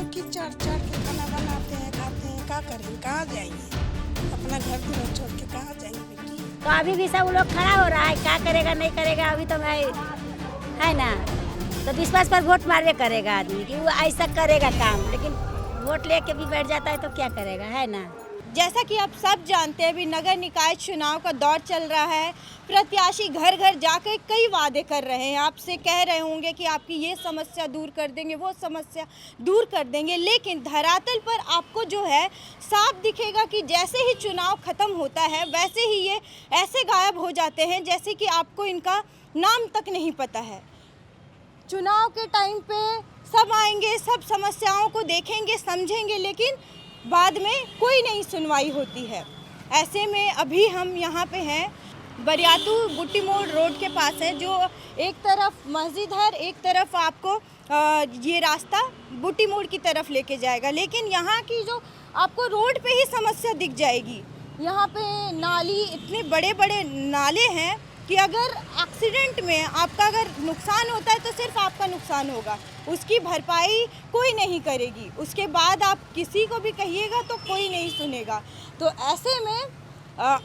की चाट चाट के खाना बनाते हैं, खाते हैं, क्या करेंगे, कहाँ जाएंगे, अपना घर दूर छोड़ के कहाँ जाएंगे बेटी। तो अभी भी सब लोग खड़ा हो रहा है, क्या करेगा नहीं करेगा अभी तो मैं है ना। तो विश्वास पर वोट मारवे करेगा आदमी कि वो ऐसा करेगा काम, लेकिन वोट लेके भी बैठ जाता है तो क्या करेगा, है ना। जैसा कि आप सब जानते हैं, अभी नगर निकाय चुनाव का दौर चल रहा है। प्रत्याशी घर घर जाकर कई वादे कर रहे हैं, आपसे कह रहे होंगे कि आपकी ये समस्या दूर कर देंगे, वो समस्या दूर कर देंगे, लेकिन धरातल पर आपको जो है साफ दिखेगा कि जैसे ही चुनाव ख़त्म होता है वैसे ही ये ऐसे गायब हो जाते हैं जैसे कि आपको इनका नाम तक नहीं पता है। चुनाव के टाइम पे सब आएंगे, सब समस्याओं को देखेंगे, समझेंगे, लेकिन बाद में कोई नहीं सुनवाई होती है। ऐसे में अभी हम यहाँ पे हैं, बरियातू बुट्टी मोड़ रोड के पास है, जो एक तरफ मस्जिद है, एक तरफ आपको ये रास्ता बुट्टी मोड़ की तरफ लेके जाएगा। लेकिन यहाँ की जो आपको रोड पे ही समस्या दिख जाएगी। यहाँ पे नाली, इतने बड़े बड़े नाले हैं कि अगर एक्सीडेंट में आपका अगर नुकसान होता है तो सिर्फ आपका नुकसान होगा, उसकी भरपाई कोई नहीं करेगी। उसके बाद आप किसी को भी कहिएगा तो कोई नहीं सुनेगा। तो ऐसे में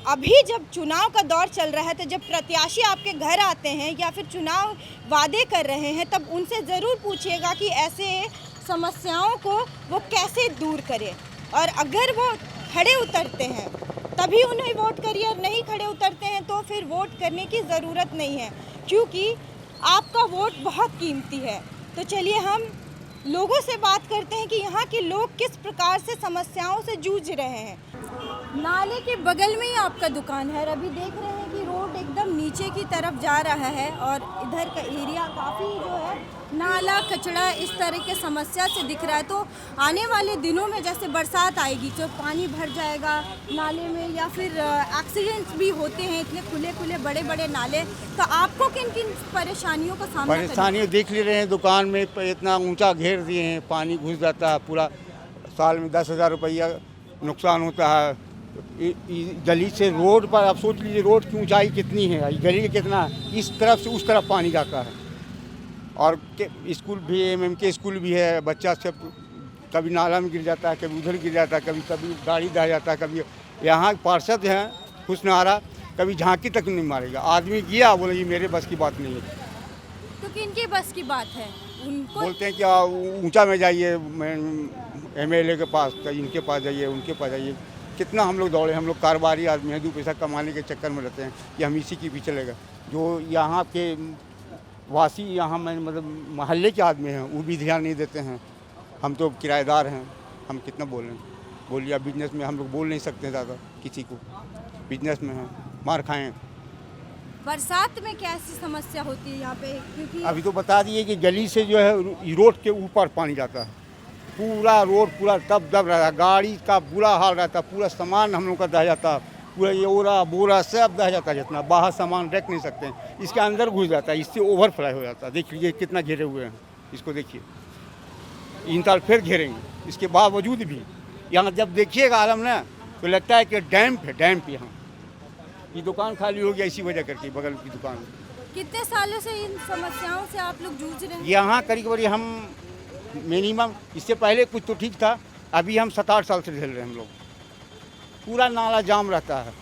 अभी जब चुनाव का दौर चल रहा है, तो जब प्रत्याशी आपके घर आते हैं या फिर चुनाव वादे कर रहे हैं, तब उनसे ज़रूर पूछिएगा कि ऐसे समस्याओं को वो कैसे दूर करें। और अगर वो खड़े उतरते हैं तभी उन्हें वोट करिए, और नहीं खड़े उतरते हैं तो फिर वोट करने की ज़रूरत नहीं है, क्योंकि आपका वोट बहुत कीमती है। तो चलिए हम लोगों से बात करते हैं कि यहाँ के लोग किस प्रकार से समस्याओं से जूझ रहे हैं। नाले के बगल में ही आपका दुकान है, और अभी देख रहे हैं कि रोड एकदम नीचे की तरफ जा रहा है, और इधर का एरिया काफ़ी जो है नाला कचरा इस तरह के समस्या से दिख रहा है। तो आने वाले दिनों में जैसे बरसात आएगी तो पानी भर जाएगा नाले में, या फिर एक्सीडेंट्स भी होते हैं, इतने खुले खुले बड़े बड़े नाले। तो आपको किन किन परेशानियों का सामना परेशानियाँ देख ले रहे हैं, दुकान में इतना ऊंचा घेर दिए हैं, पानी घुस जाता है, पूरा साल में 10,000 रुपया नुकसान होता है। गली से रोड पर आप सोच लीजिए, रोड की ऊंचाई कितनी है, गली का कितना है, इस तरफ से उस तरफ पानी जाता है। और स्कूल भी, MMK स्कूल भी है, बच्चा सब कभी नाला में गिर जाता है, कभी उधर गिर जाता है, कभी कभी गाड़ी दह जाता है, कभी यहाँ पार्षद हैं हुस्न आरा, कभी झांकी तक नहीं मारेगा। आदमी गया बोले ये मेरे बस की बात नहीं है। तो किनके बस की बात है? उनको बोलते हैं कि ऊंचा में जाइए, MLA के पास, इनके पास जाइए, उनके पास जाइए। कितना हम लोग दौड़े, हम लोग कारोबारी आदमी हैं, 2 पैसा कमाने के चक्कर में रहते हैं कि हम इसी के पीछे लगेगा। जो यहाँ के वासी, यहाँ में मतलब मोहल्ले के आदमी हैं, वो भी ध्यान नहीं देते हैं। हम तो किराएदार हैं, हम कितना बोलें, बोलिए। अब बिजनेस में हम लोग बोल नहीं सकते ज़्यादा किसी को, बिजनेस में हैं, मार खाएँ। बरसात में क्या ऐसी समस्या होती है यहाँ पे? क्योंकि अभी तो बता दिए कि गली से जो है रोड के ऊपर पानी जाता है, पूरा रोड पूरा दब दब रहता है, गाड़ी का बुरा हाल रहता है, पूरा सामान हम लोग का दह जाता है, पूरा ये ओरा बोरा सब दह जाता है, जितना बाहर सामान रख नहीं सकते हैं, इसके अंदर घुस जाता है, इससे ओवरफ्लो हो जाता है। देख लीजिए कितना घेरे हुए हैं, इसको देखिए, इन साल फिर घेरेंगे। इसके बावजूद भी यहाँ जब देखिएगा आलम ना, तो लगता है कि डैम्प है, डैम्प। यहाँ ये दुकान खाली हो गया इसी वजह करके, बगल की दुकान। कितने सालों से इन समस्याओं से आप लोग जूझ रहे हैं? यहाँ करीब हम मिनिमम, इससे पहले कुछ तो ठीक था, अभी हम 7-8 साल से झेल रहे हैं हम लोग। पूरा नाला जाम रहता है,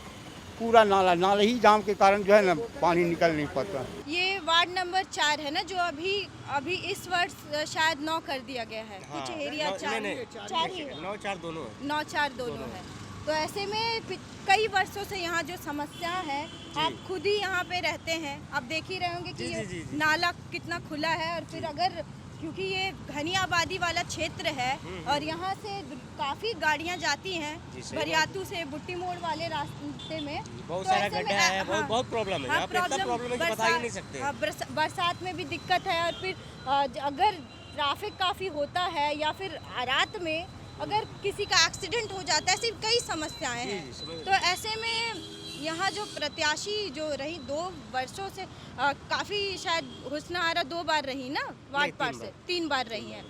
पूरा नाला ही जाम के कारण जो है ना पानी निकल नहीं पाता। ये वार्ड नंबर 4 है ना, जो अभी इस वर्ष शायद 9 कर दिया गया है। कुछ एरिया 4 ही 9-4 दोनों है। 9-4 दोनों है। तो ऐसे में कई वर्षों से यहाँ जो समस्या है, आप खुद ही यहाँ पे रहते हैं, आप देख ही रहे होंगे कि ये नाला कितना खुला है। और फिर अगर, क्योंकि ये घनी आबादी वाला क्षेत्र है और यहाँ से काफ़ी गाड़ियाँ जाती हैं बरियातू से बुट्टी मोड़ वाले रास्ते में, बहुत तो सारा ऐसे गड्ढा है, बहुत प्रॉब्लम है। यहाँ पे इतना प्रॉब्लम है कि बता ही नहीं सकते। बरसात में भी दिक्कत है, और फिर अगर ट्रैफिक काफ़ी होता है या फिर रात में अगर किसी का एक्सीडेंट हो जाता है, ऐसी कई समस्याएं हैं। तो ऐसे में यहाँ जो प्रत्याशी जो रही 2 वर्षों से, काफ़ी शायद हुस्न आरा 2 बार रही ना वार्ड पार से, 3 बार रही हैं,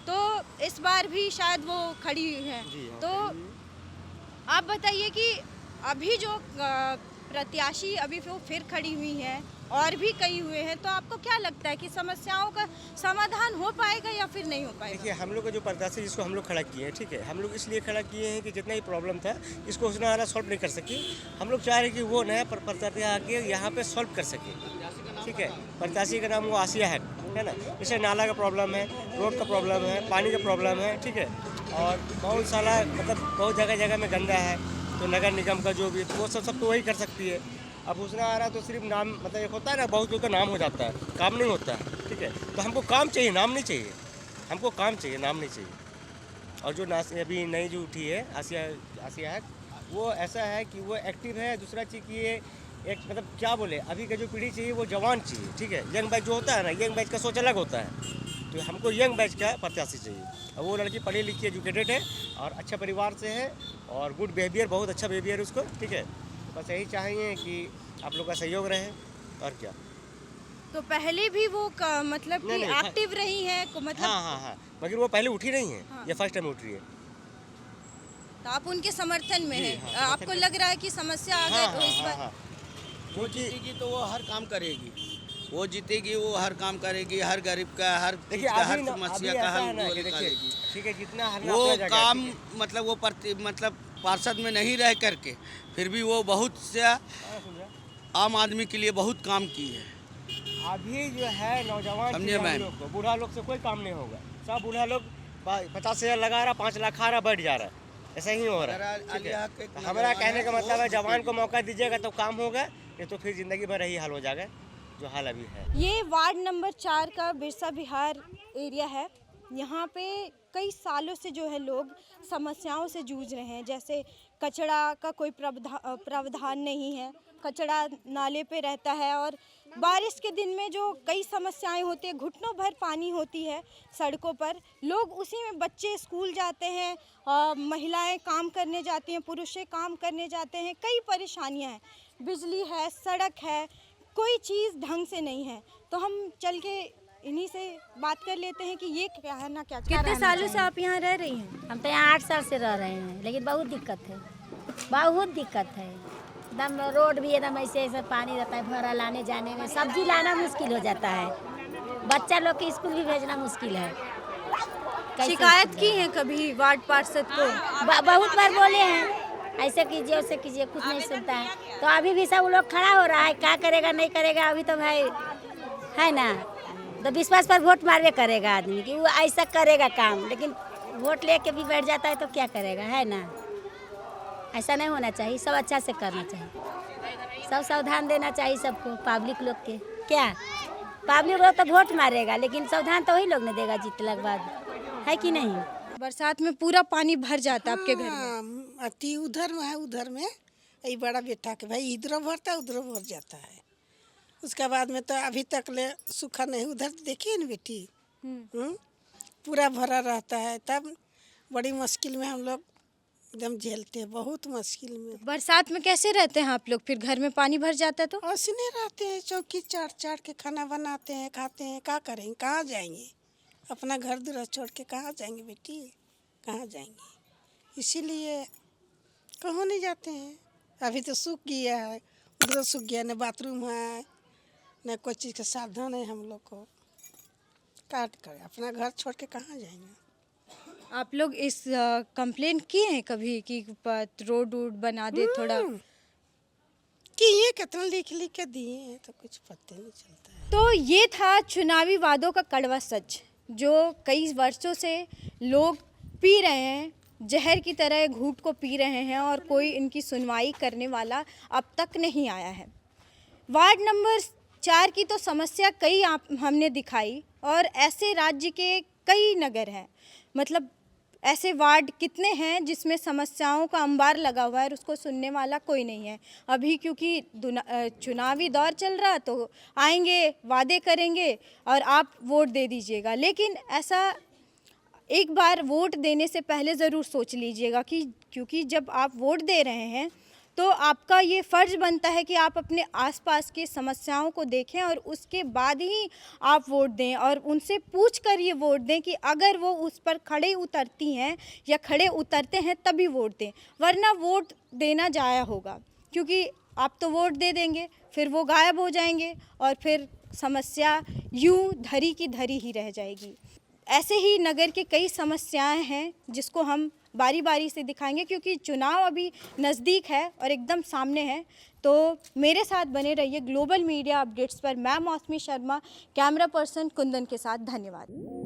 तो इस बार भी शायद वो खड़ी हैं। तो आप बताइए कि अभी जो प्रत्याशी अभी वो फिर खड़ी हुई हैं, और भी कई हुए हैं, तो आपको क्या लगता है कि समस्याओं का समाधान हो पाएगा या फिर नहीं हो पाएगा? देखिए, हम लोग का जो प्रत्याशी जिसको हम लोग खड़ा किए हैं, ठीक है, हम लोग इसलिए खड़ा किए हैं कि जितना ही प्रॉब्लम था इसको उसने आना सॉल्व नहीं कर सकी। हम लोग चाह रहे हैं कि वो नया प्रत्याशी आके यहाँ पे सॉल्व कर सके, ठीक है। प्रत्याशी का नाम वो आसिया है ना। जैसे नाला का प्रॉब्लम है, रोड का प्रॉब्लम है, पानी का प्रॉब्लम है, ठीक है, और बहुत सारा मतलब बहुत जगह जगह में गंदा है, तो नगर निगम का जो भी वो सब तो वही कर सकती है। अब उसने आ रहा तो सिर्फ नाम, मतलब एक होता है ना, बहुत लोग का नाम हो जाता है, काम नहीं होता है, ठीक है। तो हमको काम चाहिए, नाम नहीं चाहिए, हमको काम चाहिए, नाम नहीं चाहिए। और जो अभी नई जो उठी है आसिया है, वो ऐसा है कि वो एक्टिव है। दूसरा चीज़ कि ये एक मतलब क्या बोले, अभी का जो पीढ़ी चाहिए वो जवान चाहिए, ठीक है। यंग बैच जो होता है ना, यंग बैच का सोच अलग होता है, तो हमको यंग बैच का प्रत्याशी चाहिए। और वो लड़की पढ़ी लिखी एजुकेटेड है और अच्छा परिवार से है और गुड बिहेवियर, बहुत अच्छा बिहेवियर उसको, ठीक है। तो बस यही चाहिए कि आप लोग का सहयोग रहे, और क्या। तो पहले भी वो मतलब कि नहीं, एक्टिव रही है मतलब हाँ, मगर वो पहले उठी नहीं है, हाँ। ये फर्स्ट टाइम उठ रही है। तो आप उनके समर्थन में जी, हैं। हाँ, आपको लग रहा है कि समस्या आ गई तो इस बार वो जीतेगी तो वो हर काम करेगी, वो जीतेगी, वो हर काम करेगी, हर गरीब का, हर चीज देखिए, का, हर अभी समस्या का ऐसा हल है ना वो कि देखिए, निकालेगी। ठीक है, जितना हल वो अपना जगह, काम ठीक है। मतलब वो मतलब पार्षद में नहीं रह करके फिर भी वो बहुत से आम आदमी के लिए बहुत काम की है। अभी जो है नौजवान समझिए मैम। लोग को, बूढ़ा लोग से कोई काम नहीं होगा। सब बूढ़ा लोग 50,000 लगा रहा, 5 लाख खा रहा, बैठ जा रहा है, ऐसा ही हो रहा है, ठीक है। हमारा कहने का मतलब है जवान को मौका दीजिएगा तो काम होगा, ये तो फिर जिंदगी भर यही हाल हो जाएगा जो हाल अभी है। ये वार्ड नंबर 4 का बिरसा विहार एरिया है। यहाँ पे कई सालों से जो है लोग समस्याओं से जूझ रहे हैं, जैसे कचरा का कोई प्रावधान नहीं है, कचरा नाले पे रहता है और बारिश के दिन में जो कई समस्याएं होती है, घुटनों भर पानी होती है सड़कों पर, लोग उसी में, बच्चे स्कूल जाते हैं, महिलाएं काम करने जाती हैं, पुरुष काम करने जाते हैं, कई परेशानियां हैं, बिजली है, सड़क है, कोई चीज़ ढंग से नहीं है। तो हम चल के इन्हीं से बात कर लेते हैं कि ये कहना क्या। कितने सालों से आप यहाँ रह रही हैं? हम तो यहाँ 8 साल से रह रहे हैं, लेकिन बहुत दिक्कत है, बहुत दिक्कत है। एकदम रोड भी एकदम ऐसे ऐसे पानी रहता है, भरा लाने जाने में, सब्जी लाना मुश्किल हो जाता है, बच्चा लोग के स्कूल भी भेजना मुश्किल है। कैसे शिकायत की है कभी वार्ड पार्षद को? बहुत बार बोले हैं, ऐसे कीजिए वैसे कीजिए, कुछ नहीं सुनता है। तो अभी भी सब लोग खड़ा हो रहा है, क्या करेगा नहीं करेगा, अभी तो भाई है ना, तो विश्वास पर वोट मारवे करेगा आदमी कि वो ऐसा करेगा काम, लेकिन वोट लेके भी बैठ जाता है तो क्या करेगा, है ना। ऐसा नहीं होना चाहिए, सब अच्छा से करना चाहिए, सब सावधान देना चाहिए सबको, पब्लिक लोग के। क्या पब्लिक लोग तो वोट मारेगा, लेकिन सावधान तो वही लोग ने देगा जीतने के बाद, है कि नहीं। बरसात में पूरा पानी भर जाता है आपके घर में? हाँ, अति उधर में है, उधर में यही बड़ा बेटा के भाई इधरों भरता है उधरों भर जाता है। उसके बाद में तो अभी तक ले सूखा नहीं, उधर देखिए ना बेटी, पूरा भरा रहता है, तब बड़ी मुश्किल में हम लोग एकदम झेलते हैं, बहुत मुश्किल में। बरसात में कैसे रहते हैं आप लोग? फिर घर में पानी भर जाता है तो? ऐसे रहते हैं, चौकी चाट चाट के खाना बनाते हैं, खाते हैं, क्या करेंगे, कहाँ जाएंगे, अपना घर दूर छोड़ के कहाँ जाएंगे बेटी, कहाँ जाएंगे। इसीलिए कहाँ नहीं जाते हैं। अभी तो सूख गया है, उधर सूख गया, न बाथरूम है न कोई चीज़ का साधन है, हम लोग को काट कर अपना घर छोड़ के कहाँ जाएंगे। आप लोग इस कंप्लेंट किए हैं कभी कि रोड बना दे थोड़ा? कि ये कितना लिख लिख के दिए हैं तो कुछ पता नहीं चलता है। तो ये था चुनावी वादों का कड़वा सच, जो कई वर्षों से लोग पी रहे हैं, जहर की तरह घूंट को पी रहे हैं और कोई इनकी सुनवाई करने वाला अब तक नहीं आया है। वार्ड नंबर 4 की तो समस्या कई हमने दिखाई, और ऐसे राज्य के कई नगर हैं, मतलब ऐसे वार्ड कितने हैं जिसमें समस्याओं का अंबार लगा हुआ है और उसको सुनने वाला कोई नहीं है। अभी क्योंकि चुनावी दौर चल रहा तो आएंगे, वादे करेंगे और आप वोट दे दीजिएगा, लेकिन ऐसा एक बार वोट देने से पहले ज़रूर सोच लीजिएगा कि क्योंकि जब आप वोट दे रहे हैं तो आपका ये फ़र्ज़ बनता है कि आप अपने आसपास की समस्याओं को देखें और उसके बाद ही आप वोट दें, और उनसे पूछ कर ये वोट दें कि अगर वो उस पर खड़े उतरती हैं या खड़े उतरते हैं तभी वोट दें, वरना वोट देना जाया होगा। क्योंकि आप तो वोट दे देंगे, फिर वो गायब हो जाएंगे और फिर समस्या यूं धरी की धरी ही रह जाएगी। ऐसे ही नगर के कई समस्याएं हैं जिसको हम बारी बारी से दिखाएंगे, क्योंकि चुनाव अभी नज़दीक है और एकदम सामने है। तो मेरे साथ बने रहिए ग्लोबल मीडिया अपडेट्स पर। मैं मौसमी शर्मा, कैमरा पर्सन कुंदन के साथ। धन्यवाद।